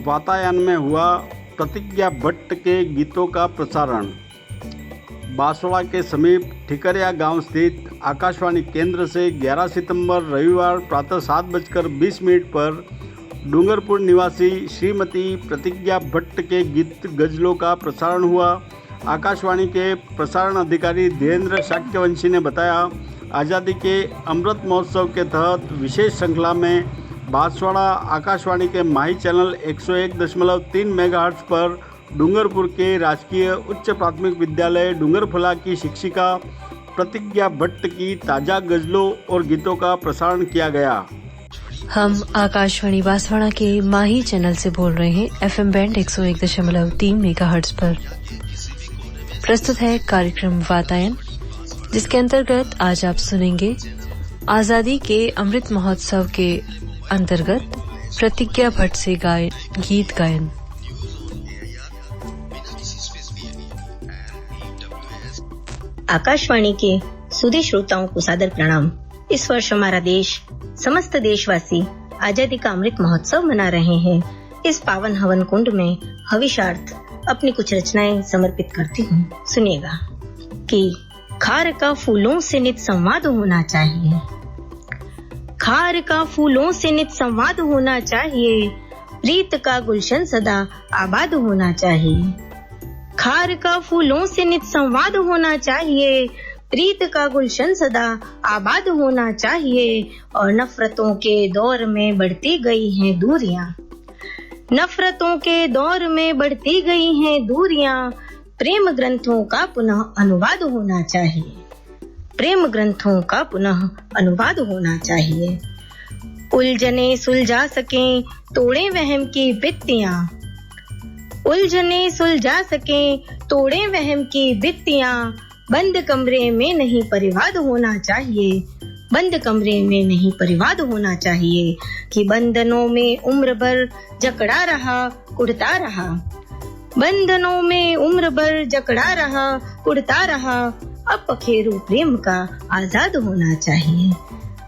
वातायन में हुआ प्रतिज्ञा भट्ट के गीतों का प्रसारण। बांसवाड़ा के समीप ठिकरिया गांव स्थित आकाशवाणी केंद्र से 11 सितंबर रविवार प्रातः 7:20 पर डूंगरपुर निवासी श्रीमती प्रतिज्ञा भट्ट के गीत गजलों का प्रसारण हुआ। आकाशवाणी के प्रसारण अधिकारी धीरेन्द्र शाक्यवंशी ने बताया, आज़ादी के अमृत महोत्सव के तहत विशेष श्रृंखला में बांसवाड़ा आकाशवाणी के माही चैनल 101.3 मेगाहर्ट्ज पर डूंगरपुर के राजकीय उच्च प्राथमिक विद्यालय डूंगरफला की शिक्षिका प्रतिज्ञा भट्ट की ताज़ा गजलों और गीतों का प्रसारण किया गया। हम आकाशवाणी बांसवाड़ा के माही चैनल से बोल रहे हैं, FM बैंड 101.3 मेगाहर्ट्ज पर। प्रस्तुत है कार्यक्रम वातायन, जिसके अंतर्गत आज आप सुनेंगे आजादी के अमृत महोत्सव के अंतर्गत प्रतिज्ञा भट्ट से गाए गीत गायन। आकाशवाणी के सुधी श्रोताओं को सादर प्रणाम। इस वर्ष हमारा देश, समस्त देशवासी आजादी का अमृत महोत्सव मना रहे हैं। इस पावन हवन कुंड में हविषार्थ अपनी कुछ रचनाएं समर्पित करती हूँ। सुनिएगा कि खार का फूलों से नित संवाद होना चाहिए, खार का फूलों से नित संवाद होना चाहिए, प्रीत का गुलशन सदा आबाद होना चाहिए। खार का फूलों से नित संवाद होना चाहिए, प्रीत का गुलशन सदा आबाद होना चाहिए। और नफरतों के दौर में बढ़ती गई हैं दूरियां, नफरतों के दौर में बढ़ती गई हैं दूरियां, प्रेम ग्रंथों का पुनः अनुवाद होना चाहिए, प्रेम ग्रंथों का पुनः अनुवाद होना चाहिए। उलझने सुलझा सकें तोड़े वहम की भित्तियां, उलझने सुलझा सकें तोड़े वहम की भित्तियां, बंद कमरे में नहीं परिवाद होना चाहिए, बंद कमरे में नहीं परिवाद होना चाहिए। कि बंधनों में उम्र भर जकड़ा रहा कुढ़ता रहा, बंधनों में उम्र भर जकड़ा रहा कुढ़ता रहा, अब पखेरु प्रेम का आजाद होना चाहिए,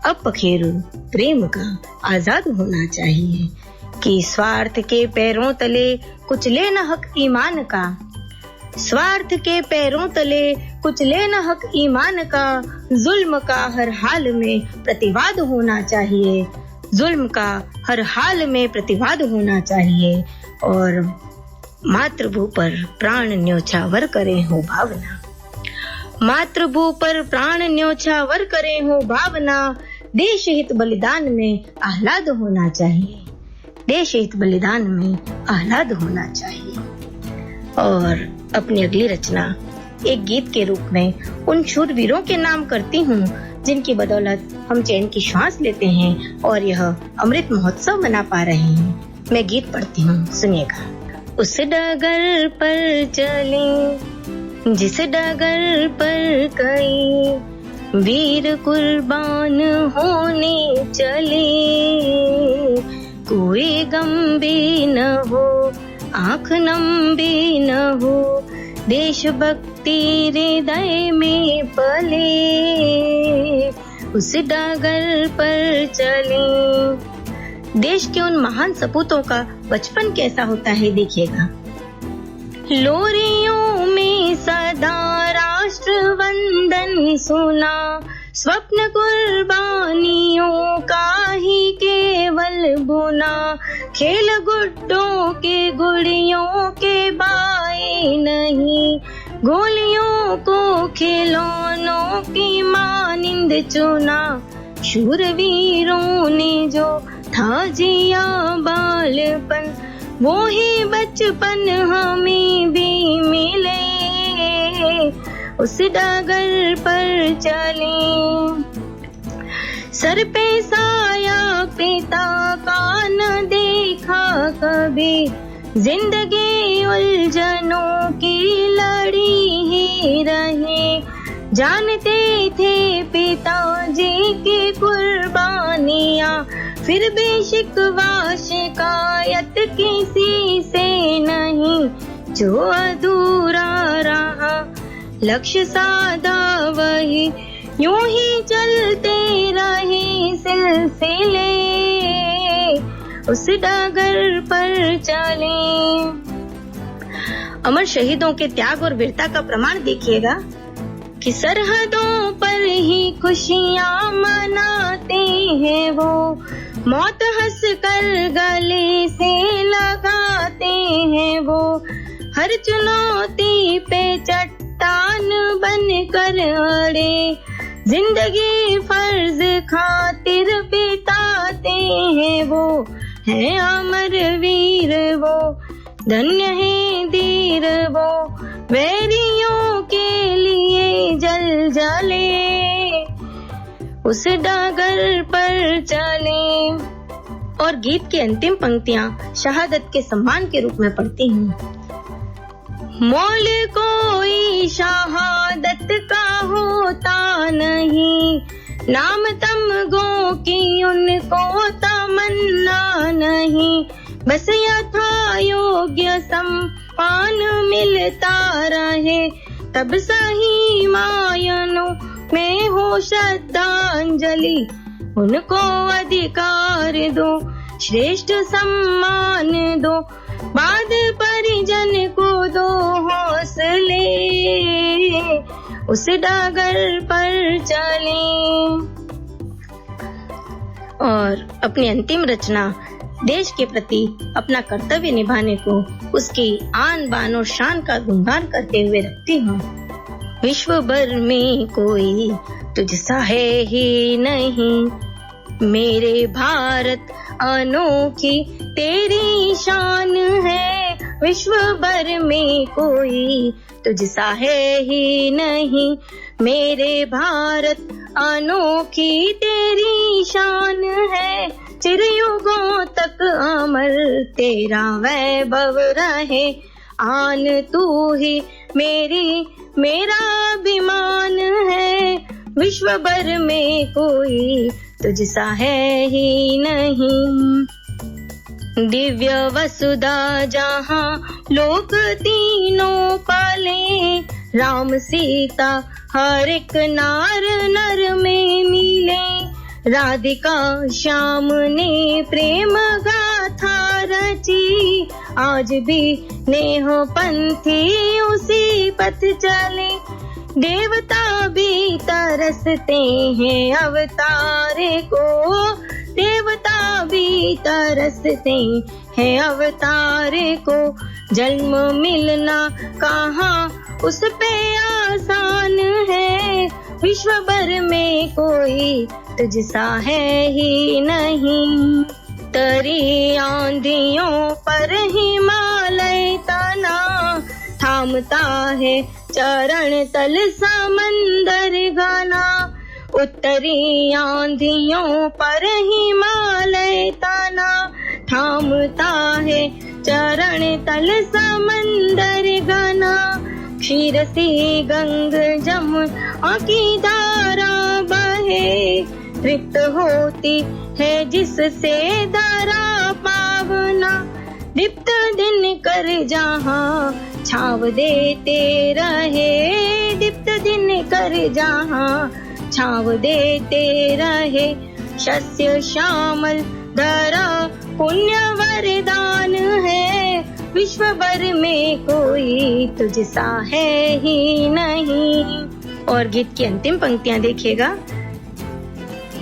अब पखेरु प्रेम का आजाद होना चाहिए। कि स्वार्थ के पैरों तले कुचले न हक ईमान का, स्वार्थ के पैरों तले कुचले न हक ईमान का, जुल्म का हर हाल में प्रतिवाद होना चाहिए, जुल्म का हर हाल में प्रतिवाद होना चाहिए। और मातृभू पर प्राण न्योछावर करें हो भावना, मातृभू पर प्राण न्योछावर करें हो भावना, देश हित बलिदान में आह्लाद होना चाहिए, देश हित बलिदान में आह्लाद होना चाहिए। और अपनी अगली रचना एक गीत के रूप में उन शूरवीरों के नाम करती हूँ जिनकी बदौलत हम चैन की श्वास लेते हैं और यह अमृत महोत्सव मना पा रहे हैं। मैं गीत पढ़ती हूँ, सुनिएगा। उस डगर पर चले जिस डगर पर कई वीर कुर्बान होने चले, कोई गम भी न हो आँख नम भी न हो, देशभक्ति हृदय में पले, उस डगर पर चले। देश के उन महान सपूतों का बचपन कैसा होता है, देखिएगा। लोरियों में सदा राष्ट्र वंदन सुना, स्वप्न कुर्बानियों का ही केवल बुना, खेल गुड्डों के गुड़ियों के बाए नहीं, गोलियों को खिलौनों की मानिंद चुना, शूरवीरों ने जो था जिया बालपन, वो ही बचपन हमें भी मिले, उस डगर पर चले। सर पे साया पिता का न देखा कभी, जिंदगी उलझनों की लड़ी ही रहे, जानते थे पिताजी की कुर्बानियां, फिर भी शिकवा शिकायत किसी से नहीं, जो अधूरा रहा लक्ष्य साधा वही, यूं ही चलते रहे सिलसिले, उस डगर पर चले। अमर शहीदों के त्याग और वीरता का प्रमाण देखिएगा कि सरहदों पर ही खुशियां मनाते हैं वो, मौत हंस कर गले से लगाते हैं वो, हर चुनौती पे चट्टान बन कर अड़े, जिंदगी फर्ज खातिर बिताते हैं वो, है अमर वीर वो, धन्य है धीर वो, वैरियों के लिए जल जले, उस डगर पर चले। और गीत की अंतिम पंक्तियां शहादत के सम्मान के रूप में पढ़ती हूँ। मोल कोई शहादत का होता नहीं, नाम तमगों की उनको तमन्ना नहीं, बस यथा योग्य सम्मान मिलता रहे, तब सही मायनों में हो श्रद्धांजलि, उनको अधिकार दो, श्रेष्ठ सम्मान दो, बाद परिजन को दो हौसले, उस डगर पर चले। और अपनी अंतिम रचना देश के प्रति अपना कर्तव्य निभाने को उसकी आन बान और शान का गुणगान करते हुए रखती हूँ। विश्व भर में कोई तुझसा है ही नहीं, मेरे भारत अनोखी तेरी शान है, विश्व भर में कोई तुझसा है ही नहीं, मेरे भारत अनोखी तेरी शान है, चिरयुगों तक अमर तेरा वैभव रहे, आन तू ही मेरा अभिमान है, विश्व भर में कोई तुझसा है ही नहीं। दिव्य वसुधा जहाँ लोक तीनों पाले, राम सीता हर एक नार नर में मिले, राधिका श्याम ने प्रेम गाथा रची, आज भी नेह पंथी उसी पथ चले, देवता भी तरसते हैं अवतारे को, देवता भी तरसते हैं अवतारे को, जन्म मिलना कहाँ उस पे आसान है, विश्व भर में कोई तुझसा है ही नहीं। तरी आंधियों पर हिमालय तना, थामता है चरण तल समंदर घना, उत्तरी आंधियों पर हिमालय तना, थामता है चरण तल समंदर घना, क्षीर सी गंग जमुना की धारा बहे, तृप्त होती है जिससे धारा पावना, दीप्त दिन कर जहाँ छाव देते रहे, दीप्त दिन कर जहाँ छाव देते रहे, शस्य श्यामल धरा पुण्य वरदान है, विश्व भर में कोई तुझसा है ही नहीं। और गीत की अंतिम पंक्तियां देखिएगा।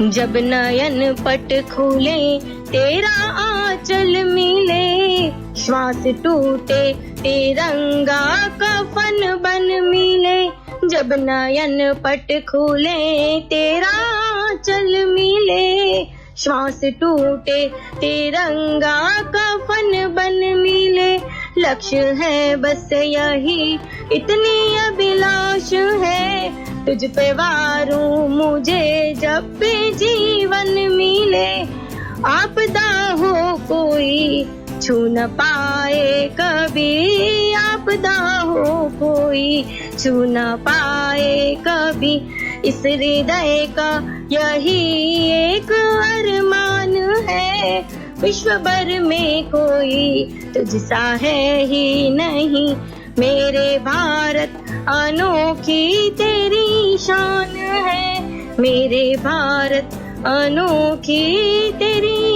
जब नयन पट खुले तेरा आंचल मिले, श्वास टूटे तिरंगा कफन बन मिले, जब नयन पट खुले तेरा आंचल मिले, श्वास टूटे तिरंगा कफन बन मिले, लक्ष्य है बस यही इतनी अभिलाष है, तुझ पे वारूं मुझे जब भी जीवन मिले, आपदा हो कोई छू न पाए कभी, आपदा हो कोई छू न पाए कभी, इस हृदय का यही एक अरमान है, विश्व भर में कोई तुझसा है ही नहीं, मेरे भारत अनोखी तेरी शान है, मेरे भारत अनोखी तेरी